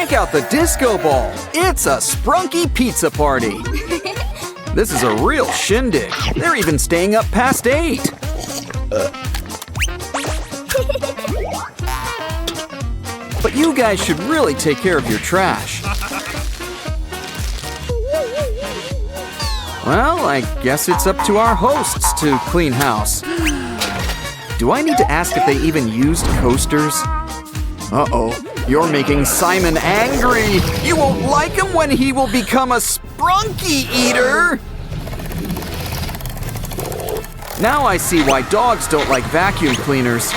Crank out the disco ball. It's a Sprunki pizza party. This is a real shindig. They're even staying up past 8. But you guys should really take care of your trash. Well, I guess it's up to our hosts to clean house. Do I need to ask if they even used coasters? Uh-oh, you're making Simon angry. You won't like him when he will become a Sprunki eater. Now I see why dogs don't like vacuum cleaners.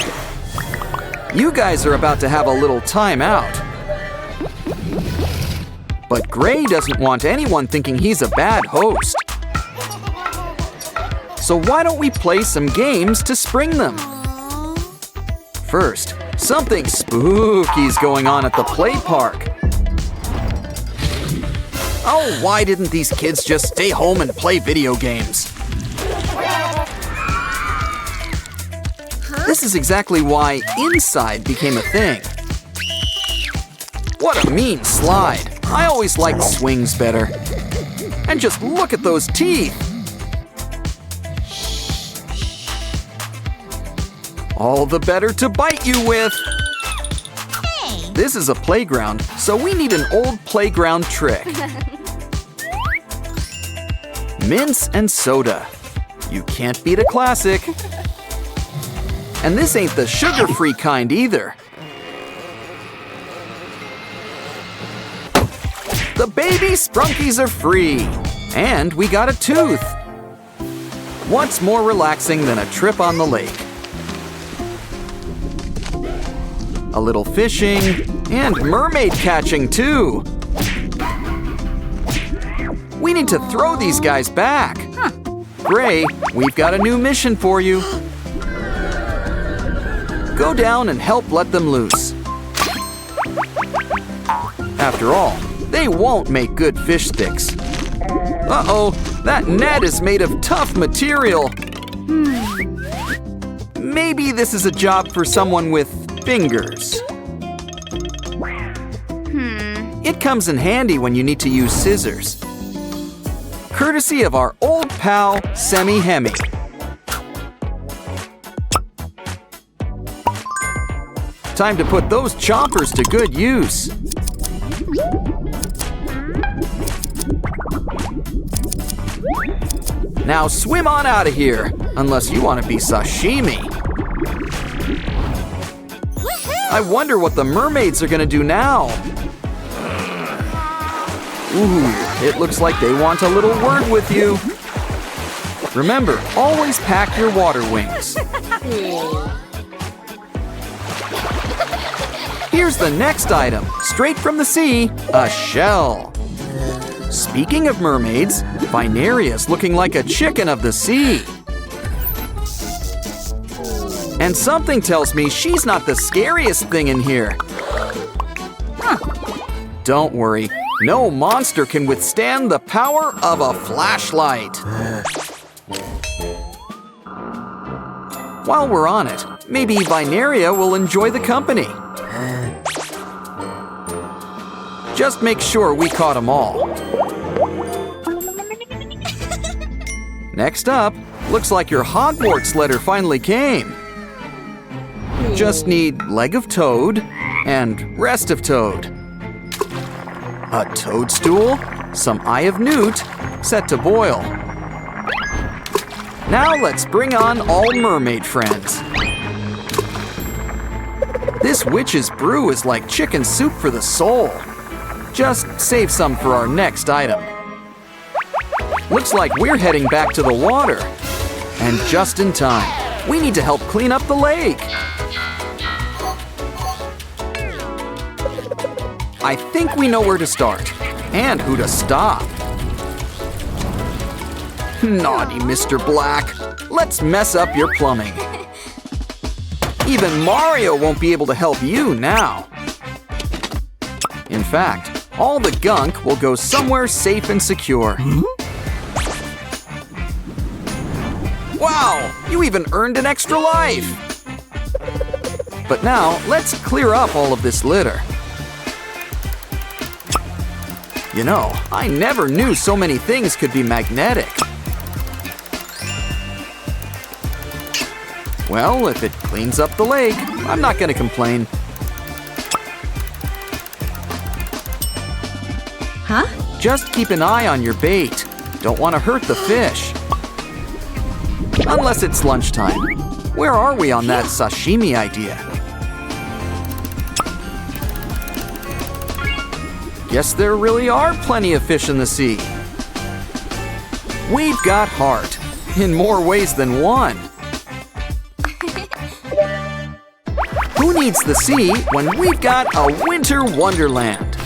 You guys are about to have a little time out. But Gray doesn't want anyone thinking he's a bad host. So why don't we play some games to spring them? First, something spooky's going on at the play park. Oh, why didn't these kids just stay home and play video games? This is exactly why inside became a thing. What a mean slide. I always liked swings better. And just look at those teeth. All the better to bite you with. Hey. This is a playground, so we need an old playground trick. Mints and soda. You can't beat a classic. And this ain't the sugar-free kind either. The baby Sprunkies are free. And we got a tooth. What's more relaxing than a trip on the lake? A little fishing, and mermaid catching too. We need to throw these guys back. Gray, we've got a new mission for you. Go down and help let them loose. After all, they won't make good fish sticks. Uh-oh, that net is made of tough material. Maybe this is a job for someone with fingers. It comes in handy when you need to use scissors. Courtesy of our old pal, Semi-Hemi. Time to put those choppers to good use. Now swim on out of here, unless you want to be sashimi. I wonder what the mermaids are gonna do now. Ooh, it looks like they want a little word with you. Remember, always pack your water wings. Here's the next item, straight from the sea, a shell. Speaking of mermaids, Vineria's looking like a chicken of the sea. And something tells me she's not the scariest thing in here. Don't worry, no monster can withstand the power of a flashlight. While we're on it, maybe Vineria will enjoy the company. Just make sure we caught them all. Next up, looks like your Hogwarts letter finally came. Just need leg of toad and rest of toad. A toadstool, some eye of newt, set to boil. Now let's bring on all mermaid friends. This witch's brew is like chicken soup for the soul. Just save some for our next item. Looks like we're heading back to the water. And just in time, we need to help clean up the lake. I think we know where to start, and who to stop. Naughty Mr. Black, let's mess up your plumbing. Even Mario won't be able to help you now. In fact, all the gunk will go somewhere safe and secure. Wow, you even earned an extra life. But now, let's clear up all of this litter. You know, I never knew so many things could be magnetic. Well, if it cleans up the lake, I'm not going to complain. Huh? Just keep an eye on your bait. Don't want to hurt the fish. Unless it's lunchtime. Where are we on that sashimi idea? Guess there really are plenty of fish in the sea. We've got heart, in more ways than one. Who needs the sea when we've got a winter wonderland?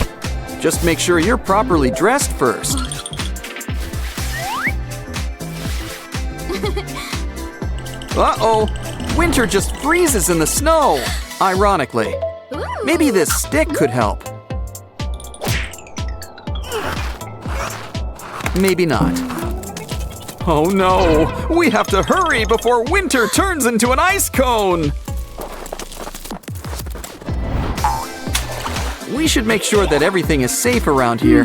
Just make sure you're properly dressed first. Uh-oh, winter just freezes in the snow, ironically. Maybe this stick could help. Maybe not. Oh no, we have to hurry before winter turns into an ice cone! We should make sure that everything is safe around here.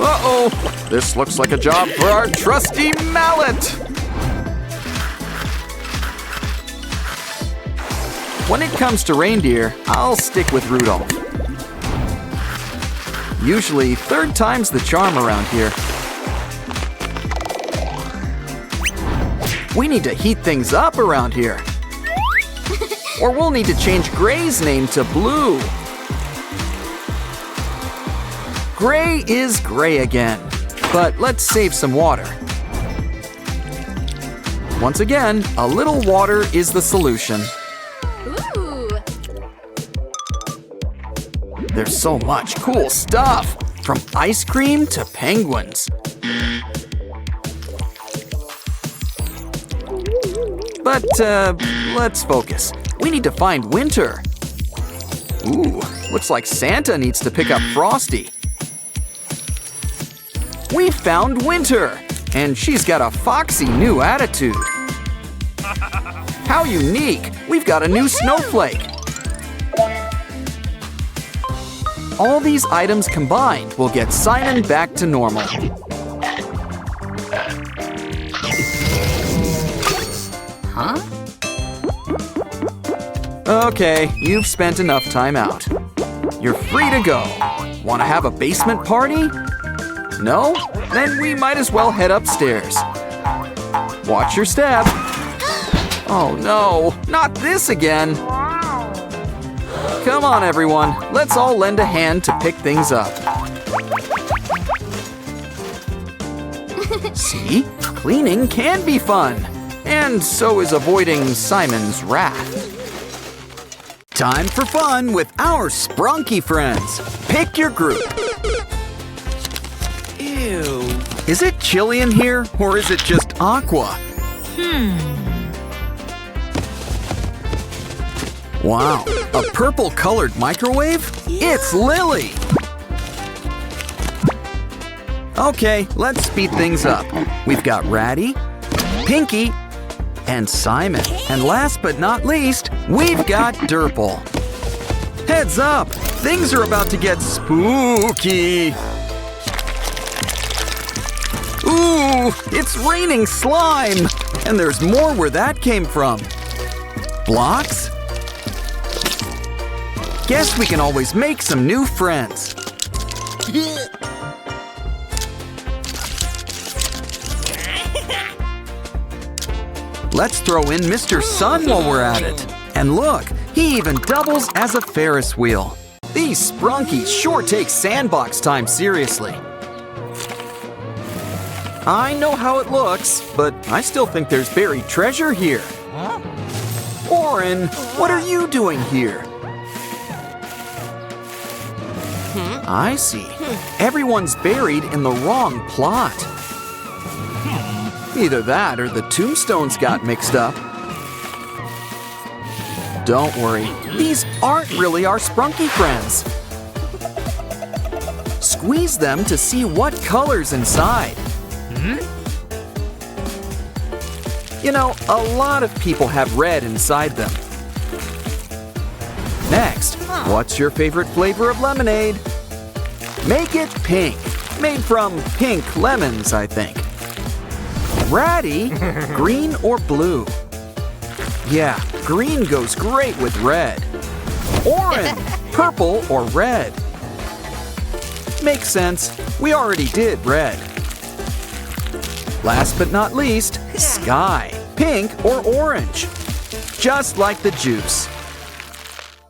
Uh-oh, this looks like a job for our trusty mallet! When it comes to reindeer, I'll stick with Rudolph. Usually, third time's the charm around here. We need to heat things up around here. Or we'll need to change Gray's name to Blue. Gray is gray again, but let's save some water. Once again, a little water is the solution. Ooh. There's so much cool stuff, from ice cream to penguins. But let's focus. We need to find Winter. Ooh, looks like Santa needs to pick up Frosty. We found Winter, and she's got a foxy new attitude. How unique! We've got a new snowflake. All these items combined will get Simon back to normal. Huh? Okay, you've spent enough time out. You're free to go. Want to have a basement party? No? Then we might as well head upstairs. Watch your step. Oh no, not this again. Come on, everyone. Let's all lend a hand to pick things up. See? Cleaning can be fun. And so is avoiding Simon's wrath. Time for fun with our Sprunki friends. Pick your group. Ew. Is it chilly in here, or is it just aqua? Wow, a purple-colored microwave? It's Lily! Okay, let's speed things up. We've got Ratty, Pinky, and Simon. And last but not least, we've got Durple. Heads up! Things are about to get spooky! Ooh, it's raining slime! And there's more where that came from. Blocks? Guess we can always make some new friends. Let's throw in Mr. Sun while we're at it. And look, he even doubles as a Ferris wheel. These Sprunkies sure take Sandbox time seriously. I know how it looks, but I still think there's buried treasure here. Orin, what are you doing here? I see. Everyone's buried in the wrong plot. Either that or the tombstones got mixed up. Don't worry, these aren't really our Sprunki friends. Squeeze them to see what color's inside. You know, a lot of people have red inside them. Next, what's your favorite flavor of lemonade? Make it pink. Made from pink lemons, I think. Ratty, green or blue? Yeah, green goes great with red. Orange, purple or red? Makes sense. We already did red. Last but not least, sky, pink or orange? Just like the juice.